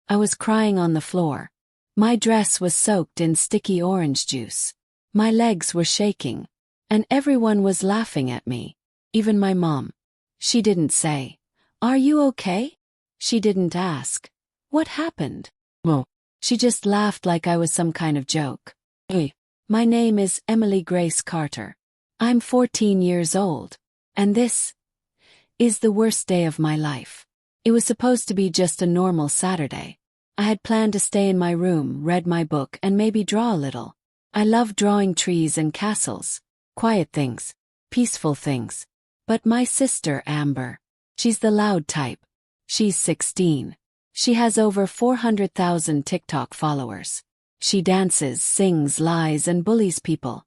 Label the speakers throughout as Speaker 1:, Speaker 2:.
Speaker 1: I was crying on the floor. My dress was soaked in sticky orange juice. My legs were shaking. And everyone was laughing at me. Even my mom. She didn't say, "Are you okay?" She didn't ask, "What happened?" Well, she just laughed like I was some kind of joke. Hey, my name is Emily Grace Carter. I'm 14 years old. And this is the worst day of my life. It was supposed to be just a normal Saturday. I had planned to stay in my room, read my book, and maybe draw a little. I love drawing trees and castles. Quiet things. Peaceful things. But my sister, Amber. She's the loud type. She's 16. She has over 400,000 TikTok followers. She dances, sings, lies, and bullies people.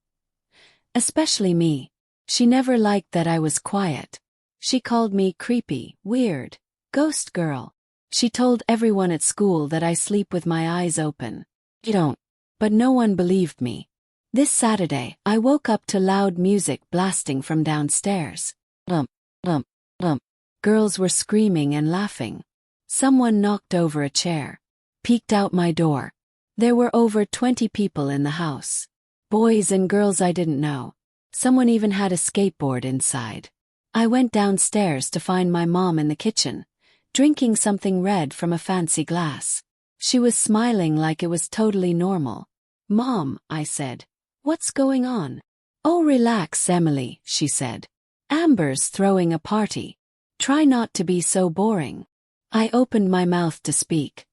Speaker 1: Especially me. She never liked that I was quiet. She called me creepy, weird, ghost girl. She told everyone at school that I sleep with my eyes open. You don't. But no one believed me. This Saturday, I woke up to loud music blasting from downstairs. Lump, lump, lump. Girls were screaming and laughing. Someone knocked over a chair. Peeked out my door. There were over 20 people in the house. Boys and girls I didn't know. Someone even had a skateboard inside. I went downstairs to find my mom in the kitchen, drinking something red from a fancy glass. She was smiling like it was totally normal. "Mom," I said, "what's going on?" "Oh, relax, Emily," she said. "Amber's throwing a party. Try not to be so boring." I opened my mouth to speak.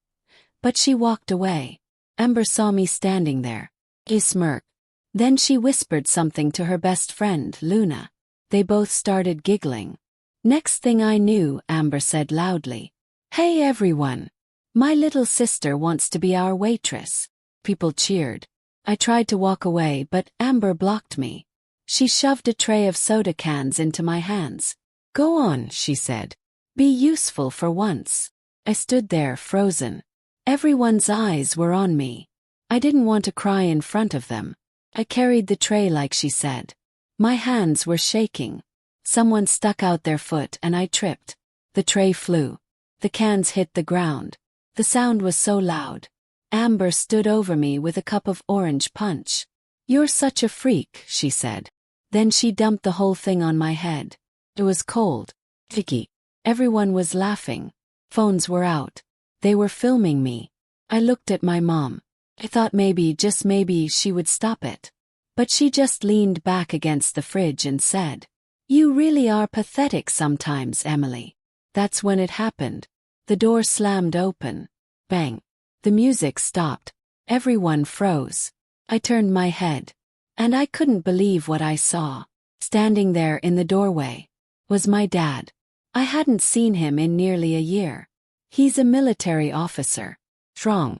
Speaker 1: But she walked away. Amber saw me standing there. She smirked. Then she whispered something to her best friend, Luna. They both started giggling. Next thing I knew, Amber said loudly, "Hey everyone! My little sister wants to be our waitress." People cheered. I tried to walk away, but Amber blocked me. She shoved a tray of soda cans into my hands. "Go on," she said. "Be useful for once." I stood there, frozen. Everyone's eyes were on me. I didn't want to cry in front of them. I carried the tray like she said. My hands were shaking. Someone stuck out their foot and I tripped. The tray flew. The cans hit the ground. The sound was so loud. Amber stood over me with a cup of orange punch. "You're such a freak," she said. Then she dumped the whole thing on my head. It was cold. Sticky. Everyone was laughing. Phones were out. They were filming me. I looked at my mom. I thought maybe, just maybe, she would stop it. But she just leaned back against the fridge and said, "You really are pathetic sometimes, Emily." That's when it happened. The door slammed open. Bang. The music stopped. Everyone froze. I turned my head. And I couldn't believe what I saw. Standing there in the doorway was my dad. I hadn't seen him in nearly a year. He's a military officer. Strong.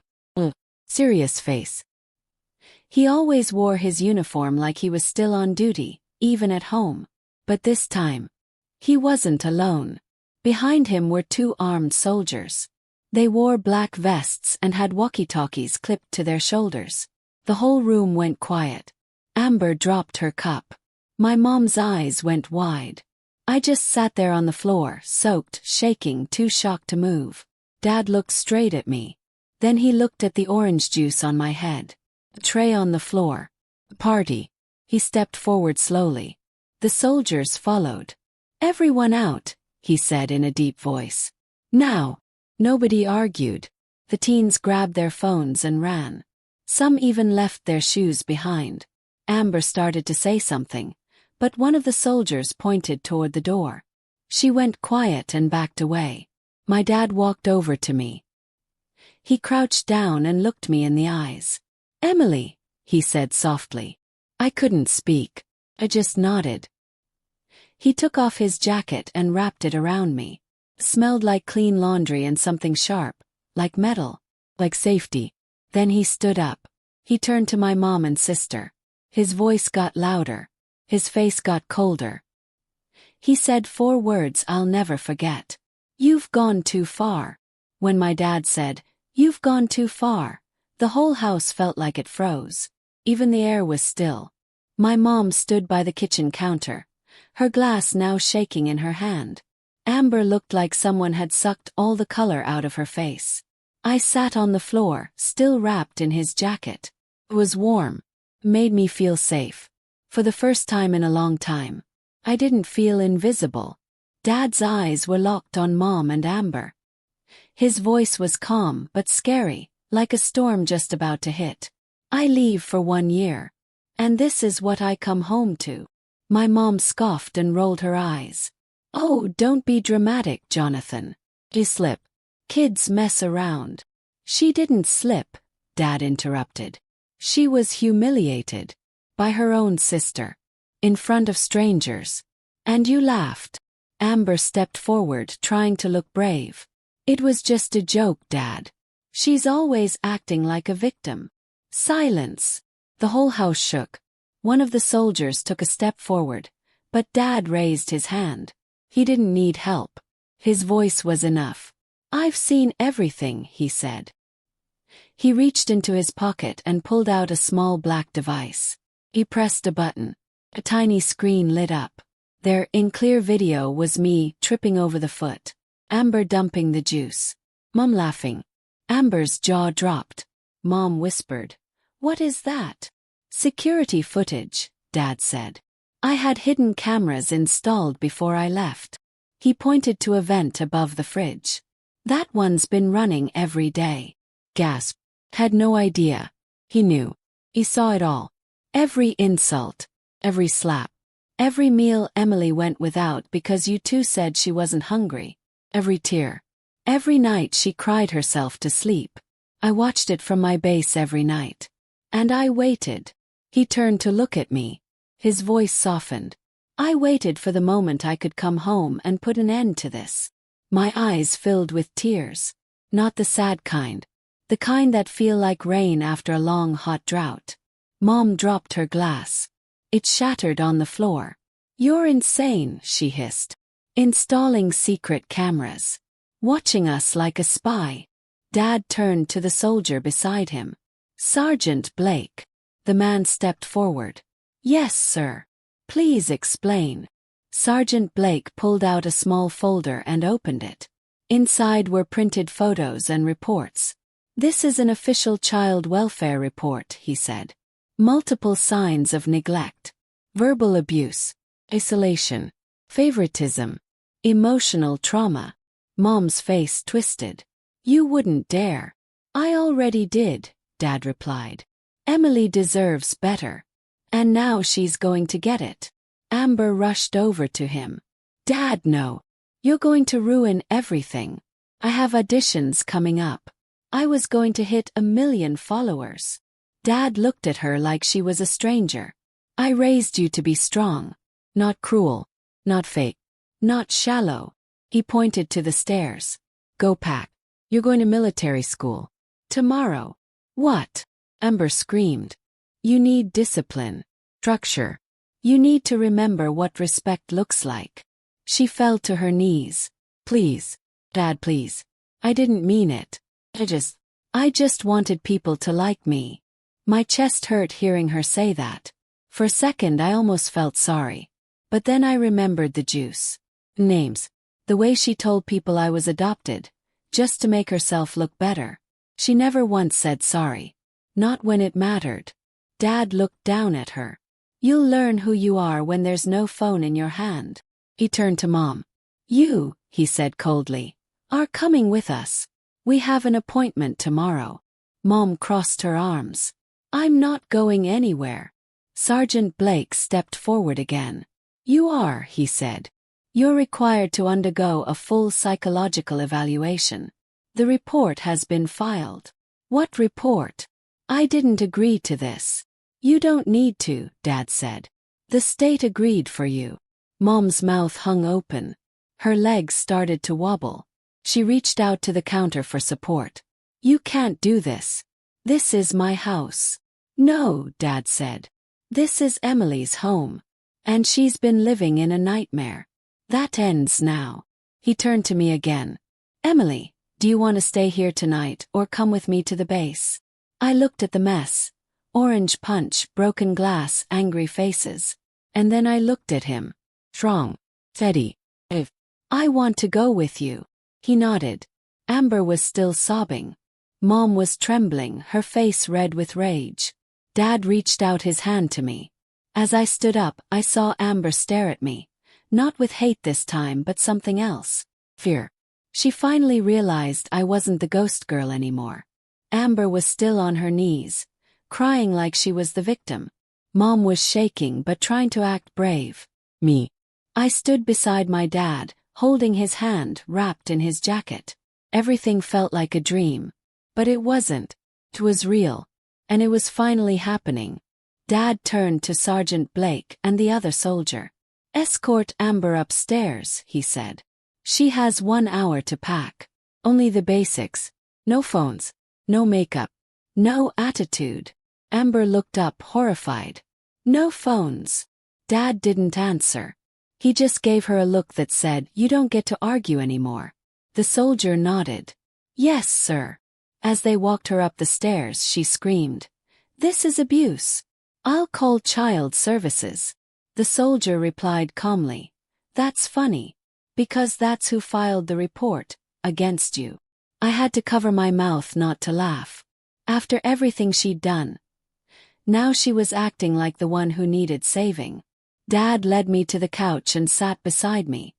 Speaker 1: Serious face. He always wore his uniform like he was still on duty, even at home. But this time, he wasn't alone. Behind him were 2 armed soldiers. They wore black vests and had walkie-talkies clipped to their shoulders. The whole room went quiet. Amber dropped her cup. My mom's eyes went wide. I just sat there on the floor, soaked, shaking, too shocked to move. Dad looked straight at me. Then he looked at the orange juice on my head. The tray on the floor. The party. He stepped forward slowly. The soldiers followed. "Everyone out," he said in a deep voice. "Now." Nobody argued. The teens grabbed their phones and ran. Some even left their shoes behind. Amber started to say something, but one of the soldiers pointed toward the door. She went quiet and backed away. My dad walked over to me. He crouched down and looked me in the eyes. "Emily," he said softly. I couldn't speak. I just nodded. He took off his jacket and wrapped it around me. It smelled like clean laundry and something sharp, like metal, like safety. Then he stood up. He turned to my mom and sister. His voice got louder. His face got colder. He said 4 words I'll never forget. "You've gone too far." When my dad said, "You've gone too far," the whole house felt like it froze. Even the air was still. My mom stood by the kitchen counter, her glass now shaking in her hand. Amber looked like someone had sucked all the color out of her face. I sat on the floor, still wrapped in his jacket. It was warm. Made me feel safe. For the first time in a long time. I didn't feel invisible. Dad's eyes were locked on Mom and Amber. His voice was calm but scary, like a storm just about to hit. I leave for 1 year. And this is what I come home to. My mom scoffed and rolled her eyes. Oh, don't be dramatic, Jonathan. You slip. Kids mess around. She didn't slip, Dad interrupted. She was humiliated. By her own sister. In front of strangers. And you laughed. Amber stepped forward, trying to look brave. It was just a joke, Dad. She's always acting like a victim. Silence. The whole house shook. One of the soldiers took a step forward, but Dad raised his hand. He didn't need help. His voice was enough. I've seen everything, he said. He reached into his pocket and pulled out a small black device. He pressed a button. A tiny screen lit up. There, in clear video, was me tripping over the foot. Amber dumping the juice. Mom laughing. Amber's jaw dropped. Mom whispered, "What is that?" "Security footage," Dad said. "I had hidden cameras installed before I left." He pointed to a vent above the fridge. "That one's been running every day." Gasp. Had no idea. He knew. He saw it all. Every insult. Every slap. Every meal Emily went without because you two said she wasn't hungry. Every tear. Every night she cried herself to sleep. I watched it from my base every night. And I waited. He turned to look at me. His voice softened. I waited for the moment I could come home and put an end to this. My eyes filled with tears. Not the sad kind. The kind that feel like rain after a long hot drought. Mom dropped her glass. It shattered on the floor. "You're insane," she hissed. "Installing secret cameras. Watching us like a spy." Dad turned to the soldier beside him. "Sergeant Blake." The man stepped forward. "Yes, sir. Please explain." Sergeant Blake pulled out a small folder and opened it. Inside were printed photos and reports. "This is an official child welfare report," he said. "Multiple signs of neglect. Verbal abuse. Isolation. Favoritism. Emotional trauma." Mom's face twisted. "You wouldn't dare." "I already did," Dad replied. "Emily deserves better. And now she's going to get it." Amber rushed over to him. "Dad, no. You're going to ruin everything. I have auditions coming up. I was going to hit 1 million followers." Dad looked at her like she was a stranger. "I raised you to be strong. Not cruel. Not fake. Not shallow." He pointed to the stairs. "Go pack. You're going to military school. Tomorrow." "What?" Amber screamed. "You need discipline. Structure. You need to remember what respect looks like." She fell to her knees. "Please. Dad, please. I didn't mean it. I just wanted people to like me." My chest hurt hearing her say that. For a second I almost felt sorry. But then I remembered the juice. Names. The way she told people I was adopted. Just to make herself look better. She never once said sorry. Not when it mattered. Dad looked down at her. "You'll learn who you are when there's no phone in your hand." He turned to Mom. "You," he said coldly, "are coming with us. We have an appointment tomorrow." Mom crossed her arms. "I'm not going anywhere." Sergeant Blake stepped forward again. "You are," he said. "You're required to undergo a full psychological evaluation. The report has been filed." "What report?" "I didn't agree to this." "You don't need to," Dad said. "The state agreed for you." Mom's mouth hung open. Her legs started to wobble. She reached out to the counter for support. "You can't do this. This is my house." "No," Dad said. "This is Emily's home. And she's been living in a nightmare. That ends now." He turned to me again. "Emily, do you want to stay here tonight or come with me to the base?" I looked at the mess. Orange punch, broken glass, angry faces. And then I looked at him. Strong. Steady. "I want to go with you." He nodded. Amber was still sobbing. Mom was trembling, her face red with rage. Dad reached out his hand to me. As I stood up, I saw Amber stare at me. Not with hate this time, but something else. Fear. She finally realized I wasn't the ghost girl anymore. Amber was still on her knees, crying like she was the victim. Mom was shaking but trying to act brave. I stood beside my dad, holding his hand wrapped in his jacket. Everything felt like a dream. But it wasn't. It was real. And it was finally happening. Dad turned to Sergeant Blake and the other soldier. "Escort Amber upstairs," he said. "She has 1 hour to pack. Only the basics. No phones. No makeup. No attitude." Amber looked up horrified. "No phones." Dad didn't answer. He just gave her a look that said, "You don't get to argue anymore." The soldier nodded. "Yes, sir." As they walked her up the stairs, she screamed, "This is abuse. I'll call child services." The soldier replied calmly, "That's funny. Because that's who filed the report against you." I had to cover my mouth not to laugh. After everything she'd done. Now she was acting like the one who needed saving. Dad led me to the couch and sat beside me.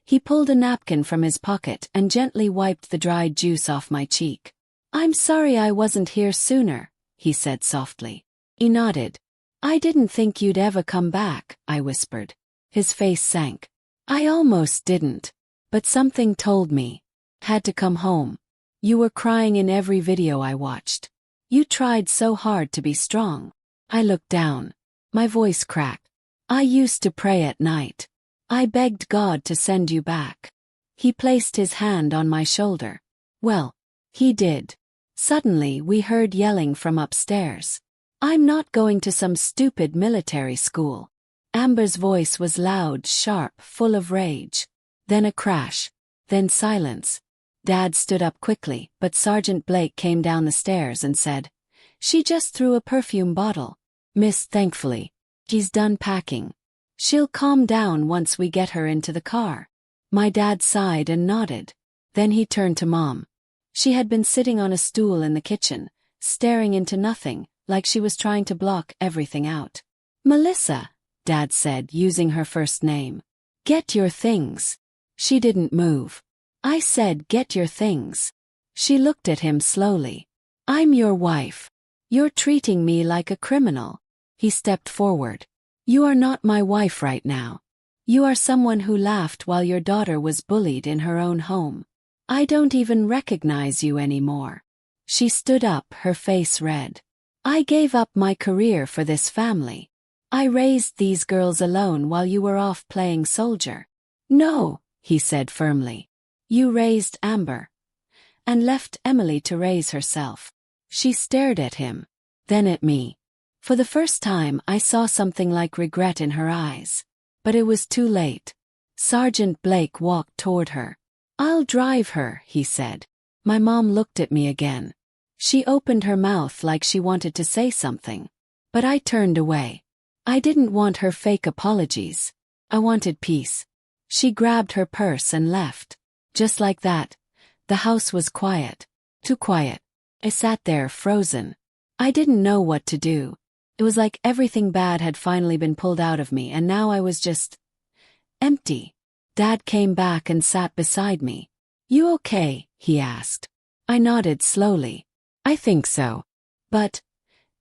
Speaker 1: He pulled a napkin from his pocket and gently wiped the dried juice off my cheek. "I'm sorry I wasn't here sooner," he said softly. He nodded. "I didn't think you'd ever come back," I whispered. His face sank. "I almost didn't. But something told me. Had to come home. You were crying in every video I watched. You tried so hard to be strong." I looked down. My voice cracked. "I used to pray at night. I begged God to send you back." He placed his hand on my shoulder. Well, he did. Suddenly we heard yelling from upstairs. "I'm not going to some stupid military school." Amber's voice was loud, sharp, full of rage. Then a crash. Then silence. Dad stood up quickly, but Sergeant Blake came down the stairs and said, "She just threw a perfume bottle. Miss, thankfully. She's done packing. She'll calm down once we get her into the car." My dad sighed and nodded. Then he turned to Mom. She had been sitting on a stool in the kitchen, staring into nothing, like she was trying to block everything out. "Melissa," Dad said, using her first name. "Get your things." She didn't move. I said, "Get your things." She looked at him slowly. "I'm your wife. You're treating me like a criminal." He stepped forward. "You are not my wife right now. You are someone who laughed while your daughter was bullied in her own home. I don't even recognize you anymore." She stood up, her face red. "I gave up my career for this family. I raised these girls alone while you were off playing soldier." "No," he said firmly. "You raised Amber. And left Emily to raise herself." She stared at him. Then at me. For the first time I saw something like regret in her eyes. But it was too late. Sergeant Blake walked toward her. "I'll drive her," he said. My mom looked at me again. She opened her mouth like she wanted to say something. But I turned away. I didn't want her fake apologies. I wanted peace. She grabbed her purse and left. Just like that. The house was quiet. Too quiet. I sat there frozen. I didn't know what to do. It was like everything bad had finally been pulled out of me and now I was just empty. Dad came back and sat beside me. "You okay?" he asked. I nodded slowly. "I think so. But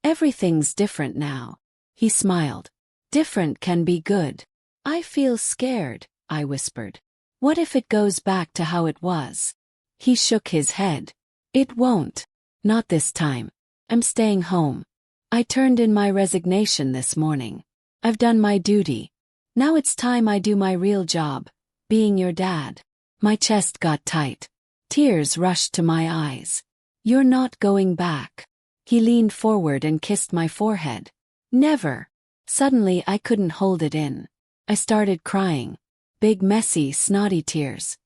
Speaker 1: everything's different now." He smiled. "Different can be good." "I feel scared," I whispered. "What if it goes back to how it was?" He shook his head. "It won't. Not this time. I'm staying home. I turned in my resignation this morning. I've done my duty. Now it's time I do my real job, being your dad." My chest got tight. Tears rushed to my eyes. "You're not going back." He leaned forward and kissed my forehead. "Never." Suddenly I couldn't hold it in. I started crying. Big, messy, snotty tears.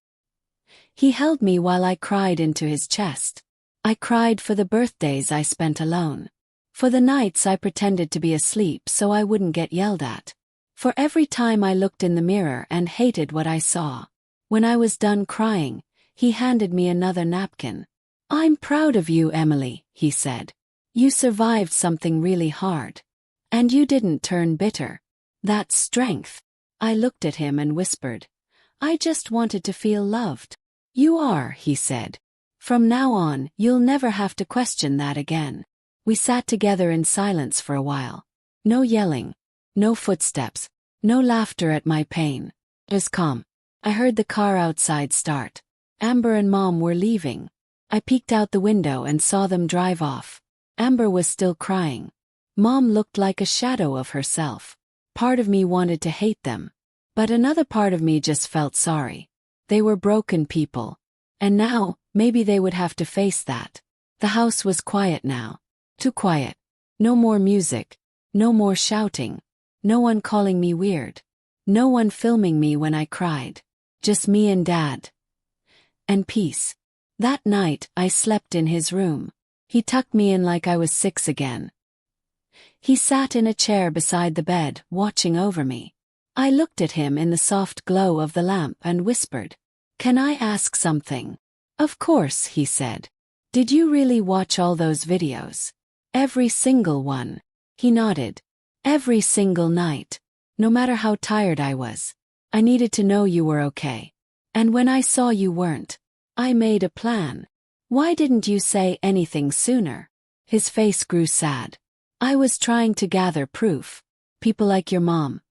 Speaker 1: He held me while I cried into his chest. I cried for the birthdays I spent alone. For the nights I pretended to be asleep so I wouldn't get yelled at. For every time I looked in the mirror and hated what I saw. When I was done crying, he handed me another napkin. I'm proud of you, Emily, he said. You survived something really hard. And you didn't turn bitter. That's strength. I looked at him and whispered, I just wanted to feel loved. You are, he said. From now on, you'll never have to question that again. We sat together in silence for a while. No yelling. No footsteps. No laughter at my pain. It was calm. I heard the car outside start. Amber and Mom were leaving. I peeked out the window and saw them drive off. Amber was still crying. Mom looked like a shadow of herself. Part of me wanted to hate them. But another part of me just felt sorry. They were broken people. And now, maybe they would have to face that. The house was quiet now. Too quiet. No more music. No more shouting. No one calling me weird. No one filming me when I cried. Just me and Dad. And peace. That night, I slept in his room. He tucked me in like I was 6 again. He sat in a chair beside the bed, watching over me. I looked at him in the soft glow of the lamp and whispered, Can I ask something? Of course, he said. Did you really watch all those videos? Every single one. He nodded. Every single night. No matter how tired I was. I needed to know you were okay. And when I saw you weren't, I made a plan. Why didn't you say anything sooner? His face grew sad. I was trying to gather proof. People like your mom.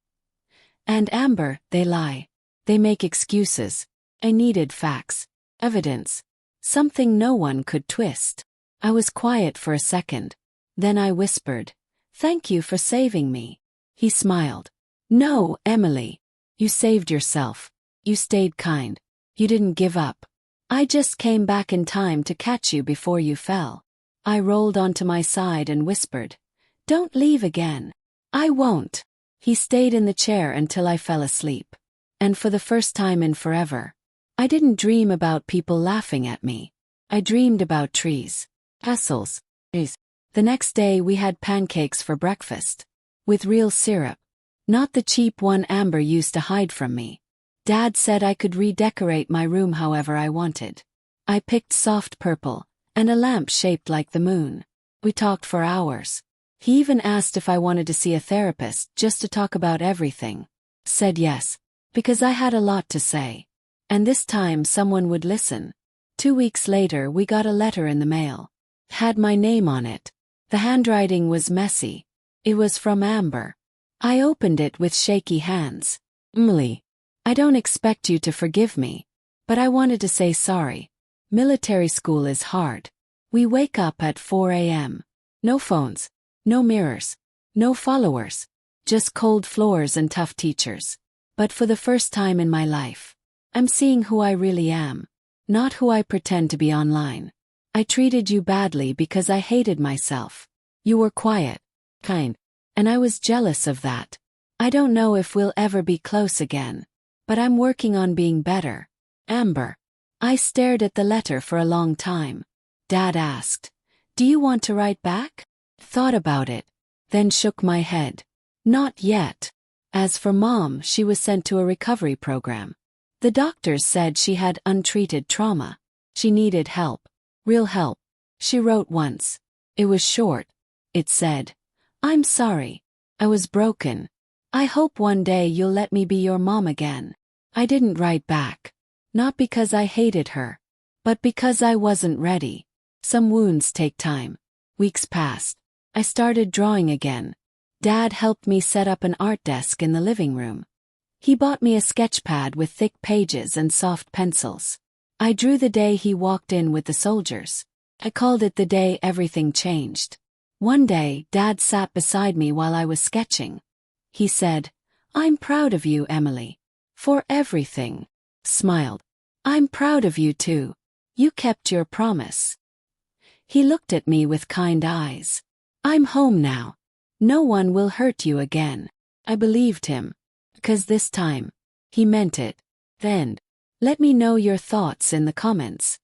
Speaker 1: And Amber, they lie. They make excuses. I needed facts. Evidence. Something no one could twist. I was quiet for a second. Then I whispered, Thank you for saving me. He smiled. No, Emily. You saved yourself. You stayed kind. You didn't give up. I just came back in time to catch you before you fell. I rolled onto my side and whispered, Don't leave again. I won't. He stayed in the chair until I fell asleep. And for the first time in forever, I didn't dream about people laughing at me. I dreamed about trees. Castles. The next day we had pancakes for breakfast. With real syrup. Not the cheap one Amber used to hide from me. Dad said I could redecorate my room however I wanted. I picked soft purple, and a lamp shaped like the moon. We talked for hours. He even asked if I wanted to see a therapist just to talk about everything. Said yes, because I had a lot to say. And this time someone would listen. 2 weeks later we got a letter in the mail. Had my name on it. The handwriting was messy. It was from Amber. I opened it with shaky hands. Emily, I don't expect you to forgive me. But I wanted to say sorry. Military school is hard. We wake up at 4 a.m. No phones. No mirrors. No followers. Just cold floors and tough teachers. But for the first time in my life, I'm seeing who I really am. Not who I pretend to be online. I treated you badly because I hated myself. You were quiet. Kind. And I was jealous of that. I don't know if we'll ever be close again. But I'm working on being better. Amber. I stared at the letter for a long time. Dad asked, Do you want to write back? Thought about it. Then shook my head. Not yet. As for Mom, she was sent to a recovery program. The doctors said she had untreated trauma. She needed help. Real help. She wrote once. It was short. It said, I'm sorry. I was broken. I hope one day you'll let me be your mom again. I didn't write back. Not because I hated her. But because I wasn't ready. Some wounds take time. Weeks passed. I started drawing again. Dad helped me set up an art desk in the living room. He bought me a sketch pad with thick pages and soft pencils. I drew the day he walked in with the soldiers. I called it the day everything changed. One day, Dad sat beside me while I was sketching. He said, I'm proud of you, Emily. For everything. Smiled. I'm proud of you too. You kept your promise. He looked at me with kind eyes. I'm home now. No one will hurt you again. I believed him. Because this time, he meant it. Then, let me know your thoughts in the comments.